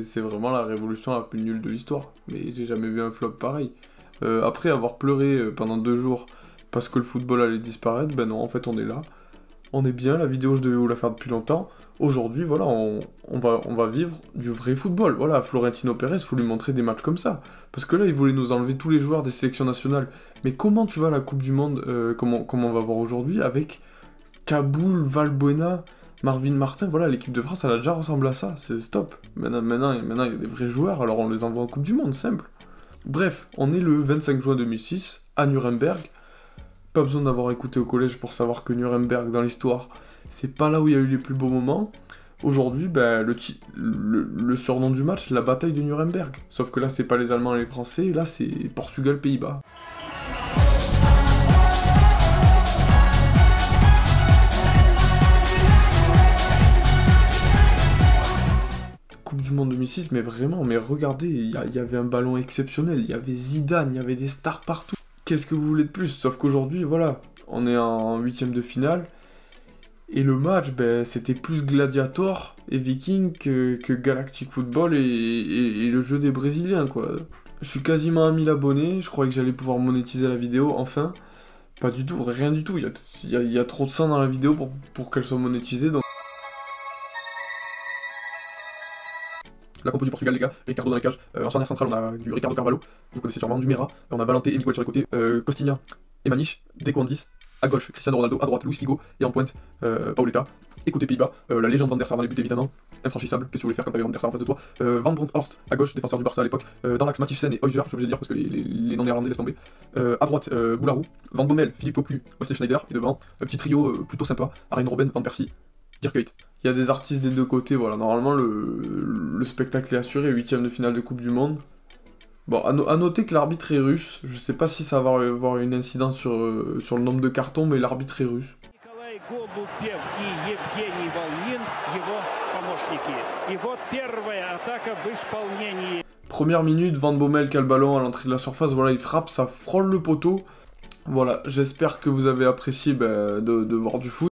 C'est vraiment la révolution la plus nulle de l'histoire. Mais j'ai jamais vu un flop pareil. Après avoir pleuré pendant 2 jours parce que le football allait disparaître, ben non, en fait on est là. On est bien, la vidéo je devais vous la faire depuis longtemps. Aujourd'hui, voilà, on va vivre du vrai football. Voilà, Florentino Pérez, faut lui montrer des matchs comme ça. Parce que là, il voulait nous enlever tous les joueurs des sélections nationales. Mais comment tu vas à la Coupe du Monde, comment on va voir aujourd'hui, avec Kaboul, Valbuena, Marvin Martin, voilà, l'équipe de France, elle a déjà ressemblé à ça, c'est stop. Maintenant, il y a des vrais joueurs, alors on les envoie en Coupe du Monde, simple. Bref, on est le 25 juin 2006, à Nuremberg. Pas besoin d'avoir écouté au collège pour savoir que Nuremberg, dans l'histoire, c'est pas là où il y a eu les plus beaux moments. Aujourd'hui, ben, le surnom du match, la bataille de Nuremberg. Sauf que là, c'est pas les Allemands et les Français, là, c'est Portugal-Pays-Bas. Coupe du Monde 2006, mais vraiment, mais regardez, il y avait un ballon exceptionnel, il y avait Zidane, il y avait des stars partout. Qu'est-ce que vous voulez de plus? Sauf qu'aujourd'hui, voilà, on est en 8ème de finale, et le match, ben, c'était plus Gladiator et Viking que Galactic Football et le jeu des Brésiliens, quoi. Je suis quasiment à 1000 abonnés, je croyais que j'allais pouvoir monétiser la vidéo, enfin, pas du tout, rien du tout, il y a trop de sang dans la vidéo pour qu'elle soit monétisée, donc... La compo du Portugal, les gars, Ricardo dans la cage. En charnière centrale, on a du Ricardo Carvalho, vous connaissez sûrement, du Mera. On a Valenté et Miguel sur les côtés, Costinha et Maniche, Deco en 10. À gauche, Cristiano Ronaldo, à droite, Luis Figo, et en pointe, Paoletta. Et côté Pays-Bas, la légende Van der Sar dans les buts évidemment, infranchissable, qu'est-ce que tu voulais faire quand t'avais Van der Sar en face de toi. Van Bronckhorst, à gauche, défenseur du Barça à l'époque, dans l'axe Matthijsen et Huijser, je suis obligé de dire parce que les noms néerlandais laissent tomber. À droite, Boularou, Van Bommel, Philippe Cocu, Wesley Schneider, et devant, un petit trio plutôt sympa, Arjen Robben, Van Persie. Dirk Kuyt. Il y a des artistes des deux côtés, voilà, normalement le spectacle est assuré, 8ème de finale de Coupe du Monde. Bon, à noter que l'arbitre est russe, je sais pas si ça va avoir une incidence sur le nombre de cartons, mais l'arbitre est russe. Première minute, Van Bommel qui a le ballon à l'entrée de la surface, voilà, il frappe, ça frôle le poteau. Voilà, j'espère que vous avez apprécié de voir du foot.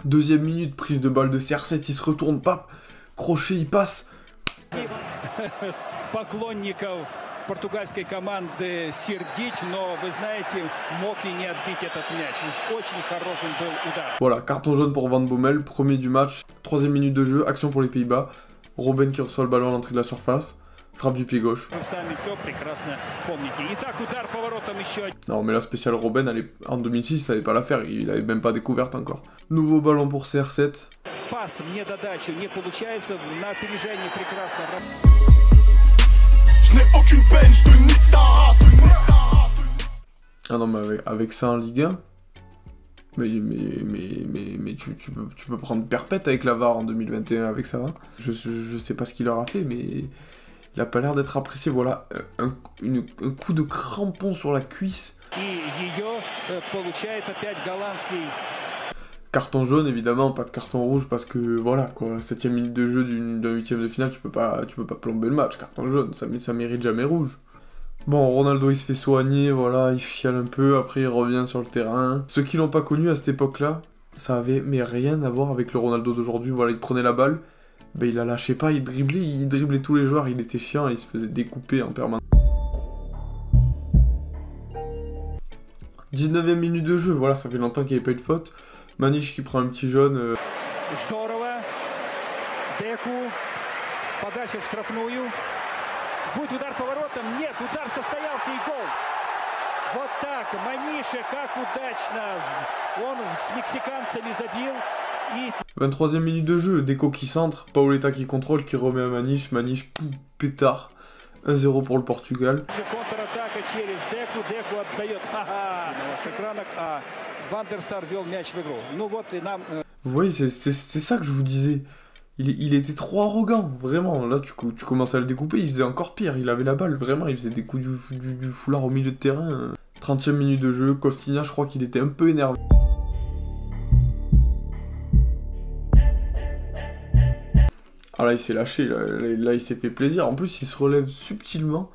Deuxième minute, prise de balle de CR7, il se retourne, pap, crochet, il passe. Португальской команды сердить, но вы знаете, мог и не отбить этот мяч. Уж очень хорошим был удар. Voilà, carton jaune pour Van Bommel, premier du match, 3ème minute de jeu, action pour les Pays-Bas. Robben qui reçoit le ballon à l'entrée de la surface, frappe du pied gauche. Non mais la spéciale Robben, en 2006, il savait pas la faire, il avait même pas découverte encore. Nouveau ballon pour CR7. Passe мне додачу не получается, на опережении прекрасно. Aucune peine, je te nique ta race. Ah non mais avec ça en Ligue 1, mais tu peux prendre perpète avec la VAR en 2021 avec ça. Hein. Je sais pas ce qu'il leur a fait, mais il a pas l'air d'être apprécié. Voilà, un coup de crampon sur la cuisse. Carton jaune évidemment, pas de carton rouge parce que voilà quoi, 7ème minute de jeu d'un 8ème de finale, tu peux pas plomber le match, carton jaune, ça mérite jamais rouge. Bon, Ronaldo il se fait soigner, voilà, il chiale un peu, après il revient sur le terrain. Ceux qui l'ont pas connu à cette époque-là, ça avait mais rien à voir avec le Ronaldo d'aujourd'hui, voilà, il prenait la balle, ben il la lâchait pas, il driblait tous les joueurs, il était chiant, il se faisait découper en permanence. 19ème minute de jeu, voilà, ça fait longtemps qu'il n'y avait pas eu de faute. Maniche qui prend un petit jaune. Здорово. Деку. Подача в штрафную. Будет удар поворотом. Нет, удар состоялся и гол. Вот так. Манише как удачно. Он с мексиканцами забил. 23ème minute de jeu. Deco qui centre. Paoletta qui contrôle, qui remet à Maniche. Maniche, pouf, pétard. 1-0 pour le Portugal. Контратака через Деку. Деку отдает. Ха-ха. На экранах. Van der Sar вел мяч в игру. Ну вот и нам... Vous voyez, c'est ça que je vous disais. Il était trop arrogant, vraiment. Là, tu commences à le découper, il faisait encore pire. Il avait la balle, vraiment, il faisait des coups du foulard au milieu de terrain. 30ème minute de jeu, Costinha, je crois qu'il était un peu énervé. Ah là, il s'est lâché, là il s'est fait plaisir. En plus, il se relève subtilement.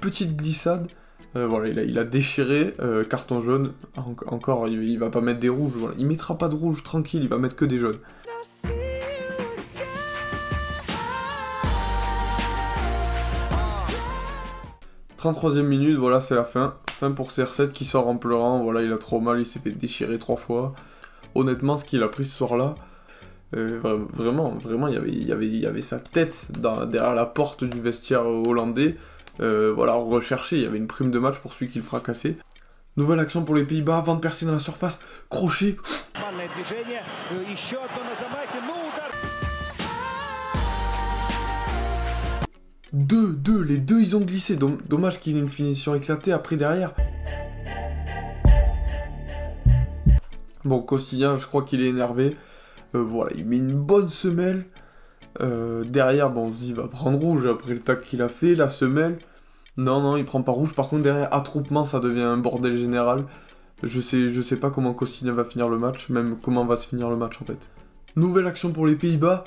Petite glissade. Voilà, il a déchiré, carton jaune. Encore, il va pas mettre des rouges. Voilà. Il mettra pas de rouge, tranquille, il va mettre que des jaunes. 33e minute, voilà, c'est la fin. Fin pour CR7 qui sort en pleurant. Voilà, il a trop mal, il s'est fait déchirer 3 fois. Honnêtement, ce qu'il a pris ce soir-là, vraiment, il y avait sa tête derrière la porte du vestiaire hollandais. Voilà, recherché, il y avait une prime de match pour celui qui le fracassait. Nouvelle action pour les Pays-Bas, Van Persie dans la surface, crochet. 2, les deux ils ont glissé, dommage qu'il y ait une finition éclatée après derrière. Bon, Costinha, je crois qu'il est énervé. Voilà, il met une bonne semelle. Derrière, bon, il va prendre rouge après le tac qu'il a fait, la semelle. Non, il prend pas rouge. Par contre, derrière, attroupement, ça devient un bordel général. Je sais pas comment Costinha va finir le match, même comment va se finir le match en fait. Nouvelle action pour les Pays-Bas.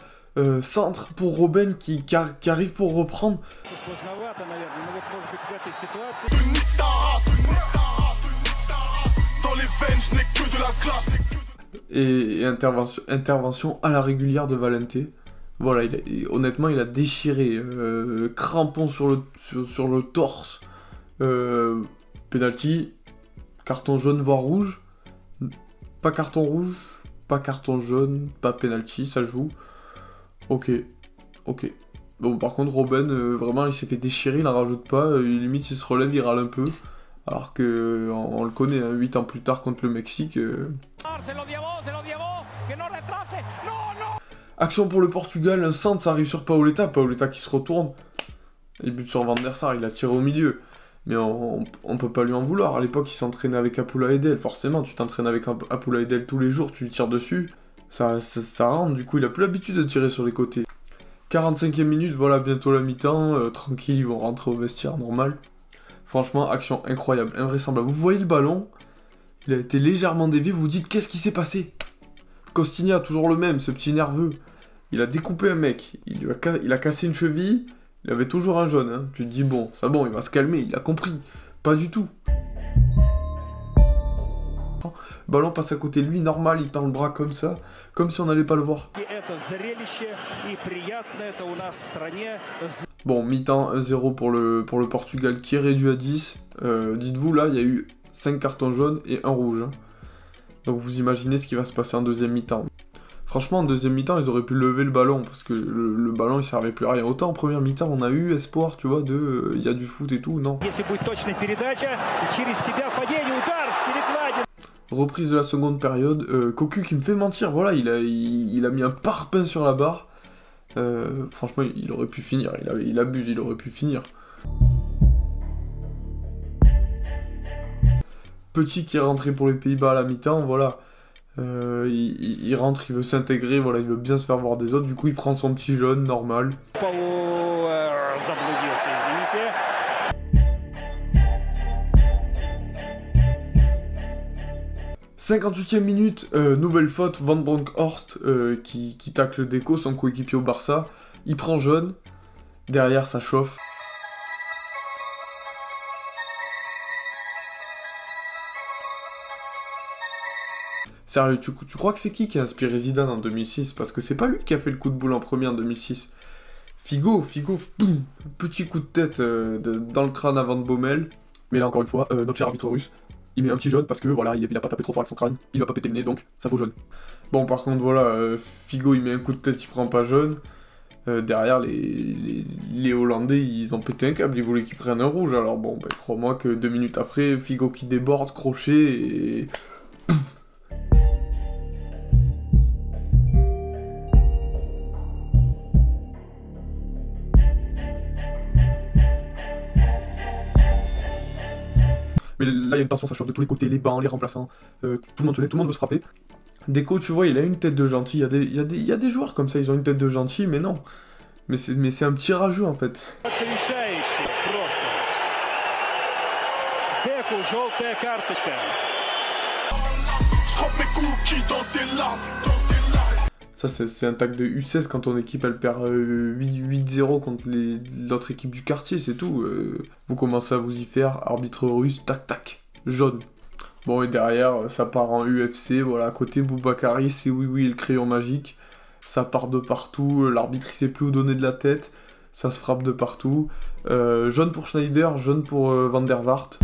Centre pour Robben qui arrive pour reprendre. Et intervention à la régulière de Valente. Voilà, honnêtement, il a déchiré. Crampon sur le torse. Penalty. Carton jaune, voire rouge. Pas carton rouge. Pas carton jaune. Pas penalty, ça joue. Ok. Bon, par contre, Robben, vraiment, il s'est fait déchirer, il n'en rajoute pas. Limite, il se relève, il râle un peu. Alors que on le connaît, hein, 8 ans plus tard contre le Mexique. Action pour le Portugal, un centre, ça arrive sur Paoletta qui se retourne. Et but sur Van der Sar, il a tiré au milieu. Mais on peut pas lui en vouloir. À l'époque, il s'entraînait avec Apula Edel. Forcément, tu t'entraînes avec Apula Edel tous les jours, tu lui tires dessus. Ça rentre, du coup, il a plus l'habitude de tirer sur les côtés. 45e minute, voilà, bientôt la mi-temps. Tranquille, ils vont rentrer au vestiaire, normal. Franchement, action incroyable, invraisemblable. Vous voyez le ballon, il a été légèrement dévié, vous vous dites, qu'est-ce qui s'est passé? Costinha, toujours le même, ce petit nerveux. Il a découpé un mec, il a cassé une cheville, il avait toujours un jaune. Hein. Tu te dis, bon, ça bon, il va se calmer, il a compris. Pas du tout. Ballon passe à côté de lui, normal, il tend le bras comme ça, comme si on n'allait pas le voir. Bon, mi-temps, 1-0 pour le Portugal qui est réduit à 10. Dites-vous, là, il y a eu 5 cartons jaunes et un rouge. Hein. Donc vous imaginez ce qui va se passer en deuxième mi-temps. Franchement, en deuxième mi-temps, ils auraient pu lever le ballon, parce que le ballon, il servait plus à rien. Autant en première mi-temps, on a eu espoir, tu vois, il y a du foot et tout, non. Reprise de la seconde période, Cocu qui me fait mentir, voilà, il a mis un parpaing sur la barre. Franchement, il aurait pu finir, il abuse, il aurait pu finir. Petit qui est rentré pour les Pays-Bas à la mi-temps, voilà. Il rentre, il veut s'intégrer, voilà, il veut bien se faire voir des autres, du coup il prend son petit jaune, normal. 58e minute, nouvelle faute, Van Bronckhorst qui tacle Deco, son coéquipier au Barça. Il prend jaune, derrière ça chauffe. Sérieux, tu crois que c'est qui a inspiré Zidane en 2006? Parce que c'est pas lui qui a fait le coup de boule en premier en 2006. Figo, boum, petit coup de tête dans le crâne avant de Baumel. Mais là encore une fois, notre cher arbitre russe, il met un petit jaune parce que voilà, il a pas tapé trop fort avec son crâne, il a pas pété le nez donc ça vaut jaune. Bon par contre voilà, Figo il met un coup de tête, il prend pas jaune. Derrière les Hollandais ils ont pété un câble, ils voulaient qu'ils prennent un rouge. Alors bon, bah, crois-moi que 2 minutes après, Figo qui déborde, crochet et... Mais là, il y a une tension, ça chauffe de tous les côtés, les bancs, les remplaçants, tout le monde se lève, tout le monde veut se frapper. Deco, tu vois, il a une tête de gentil, il y a des joueurs comme ça, ils ont une tête de gentil, mais non. Mais c'est un petit rageux, en fait. Ça, c'est un tac de U16 quand ton équipe elle perd 8-0 contre l'autre équipe du quartier, c'est tout. Vous commencez à vous y faire, arbitre russe, tac tac, jaune. Bon, et derrière, ça part en UFC, voilà, à côté Boubakari, c'est oui, le crayon magique. Ça part de partout, l'arbitre il sait plus où donner de la tête, ça se frappe de partout. Jaune pour Schneider, jaune pour Van der Vaart.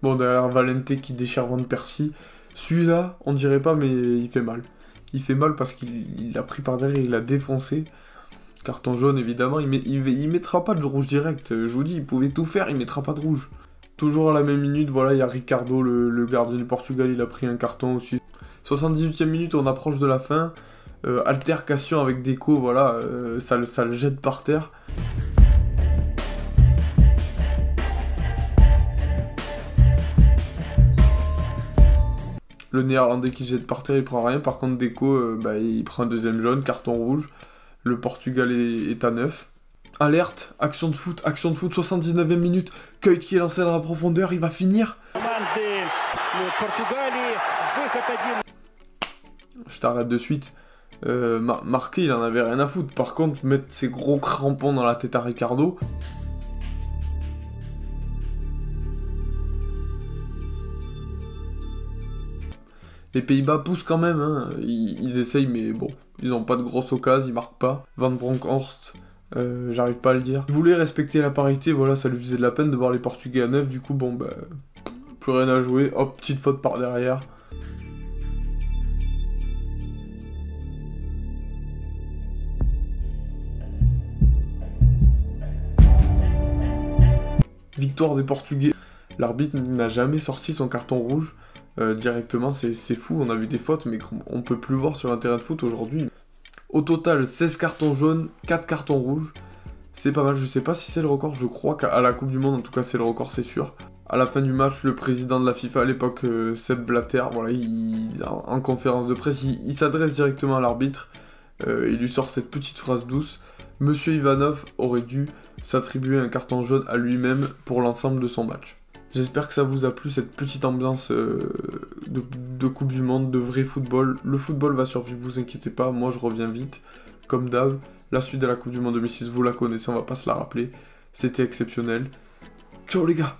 Bon, derrière Valente qui déchire Van Persie. Celui-là, on dirait pas, mais il fait mal. Il fait mal parce qu'il l'a pris par derrière, il l'a défoncé. Carton jaune, évidemment, il mettra pas de rouge direct. Je vous dis, il pouvait tout faire, il mettra pas de rouge. Toujours à la même minute, voilà, il y a Ricardo, le gardien du Portugal, il a pris un carton aussi. 78e minute, on approche de la fin. Altercation avec Deco, voilà, ça le jette par terre. Le néerlandais qui jette par terre, il prend rien. Par contre, Deco, il prend un deuxième jaune, carton rouge. Le Portugal est à 9. Alerte, action de foot, 79e minute. Kuyt qui est lancé dans la profondeur, il va finir. Je t'arrête de suite. Marqué, il en avait rien à foutre. Par contre, mettre ses gros crampons dans la tête à Ricardo. Les Pays-Bas poussent quand même, hein. Ils essayent, mais bon, ils n'ont pas de grosse occasion, ils marquent pas. Van Bronckhorst, j'arrive pas à le dire. Ils voulaient respecter la parité, voilà, ça lui faisait de la peine de voir les Portugais à 9, du coup, bon, plus rien à jouer. Hop, petite faute par derrière. Victoire des Portugais. L'arbitre n'a jamais sorti son carton rouge. Directement, c'est fou, on a vu des fautes, mais on peut plus voir sur un terrain de foot aujourd'hui. Au total, 16 cartons jaunes, 4 cartons rouges. C'est pas mal, je sais pas si c'est le record, je crois qu'à la Coupe du Monde, en tout cas c'est le record, c'est sûr. À la fin du match, le président de la FIFA à l'époque, Sepp Blatter, voilà, en conférence de presse, il s'adresse directement à l'arbitre. Il lui sort cette petite phrase douce. Monsieur Ivanov aurait dû s'attribuer un carton jaune à lui-même pour l'ensemble de son match. J'espère que ça vous a plu, cette petite ambiance de Coupe du Monde, de vrai football. Le football va survivre, vous inquiétez pas, moi je reviens vite. Comme d'hab, la suite de la Coupe du Monde 2006, vous la connaissez, on va pas se la rappeler. C'était exceptionnel. Ciao les gars!